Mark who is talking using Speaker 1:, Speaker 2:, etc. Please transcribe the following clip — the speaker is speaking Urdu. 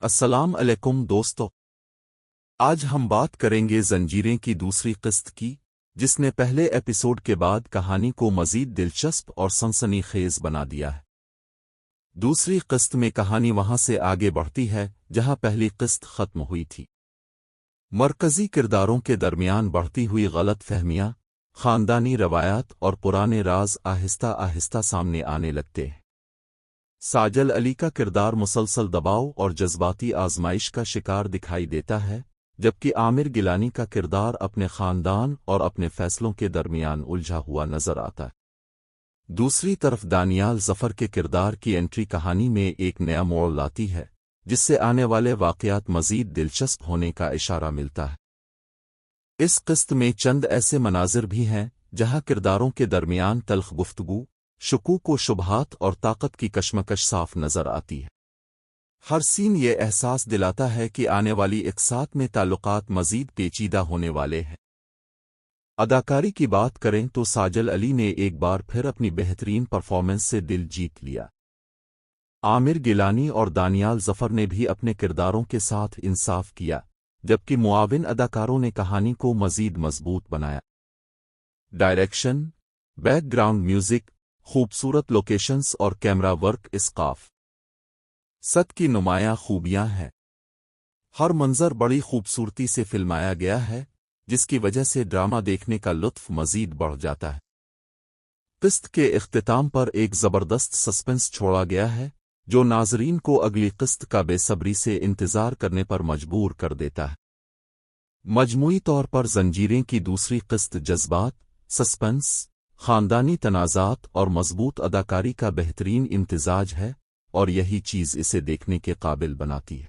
Speaker 1: السلام علیکم دوستو، آج ہم بات کریں گے زنجیریں کی دوسری قسط کی، جس نے پہلے ایپیسوڈ کے بعد کہانی کو مزید دلچسپ اور سنسنی خیز بنا دیا ہے۔ دوسری قسط میں کہانی وہاں سے آگے بڑھتی ہے جہاں پہلی قسط ختم ہوئی تھی۔ مرکزی کرداروں کے درمیان بڑھتی ہوئی غلط فہمیاں، خاندانی روایات اور پرانے راز آہستہ آہستہ سامنے آنے لگتے ہیں۔ ساجل علی کا کردار مسلسل دباؤ اور جذباتی آزمائش کا شکار دکھائی دیتا ہے، جبکہ عامر گیلانی کا کردار اپنے خاندان اور اپنے فیصلوں کے درمیان الجھا ہوا نظر آتا ہے۔ دوسری طرف دانیال ظفر کے کردار کی انٹری کہانی میں ایک نیا موڑ لاتی ہے، جس سے آنے والے واقعات مزید دلچسپ ہونے کا اشارہ ملتا ہے۔ اس قسط میں چند ایسے مناظر بھی ہیں جہاں کرداروں کے درمیان تلخ گفتگو، شکوک و شبہات اور طاقت کی کشمکش صاف نظر آتی ہے۔ ہر سین یہ احساس دلاتا ہے کہ آنے والی اقساط میں تعلقات مزید پیچیدہ ہونے والے ہیں۔ اداکاری کی بات کریں تو ساجل علی نے ایک بار پھر اپنی بہترین پرفارمنس سے دل جیت لیا۔ عامر گیلانی اور دانیال ظفر نے بھی اپنے کرداروں کے ساتھ انصاف کیا، جبکہ معاون اداکاروں نے کہانی کو مزید مضبوط بنایا۔ ڈائریکشن، بیک گراؤنڈ میوزک، خوبصورت لوکیشنز اور کیمرہ ورک اسقاف ست کی نمایاں خوبیاں ہیں۔ ہر منظر بڑی خوبصورتی سے فلمایا گیا ہے، جس کی وجہ سے ڈرامہ دیکھنے کا لطف مزید بڑھ جاتا ہے۔ قسط کے اختتام پر ایک زبردست سسپنس چھوڑا گیا ہے، جو ناظرین کو اگلی قسط کا بے صبری سے انتظار کرنے پر مجبور کر دیتا ہے۔ مجموعی طور پر زنجیریں کی دوسری قسط جذبات، سسپنس، خاندانی تنازعات اور مضبوط اداکاری کا بہترین امتزاج ہے، اور یہی چیز اسے دیکھنے کے قابل بناتی ہے۔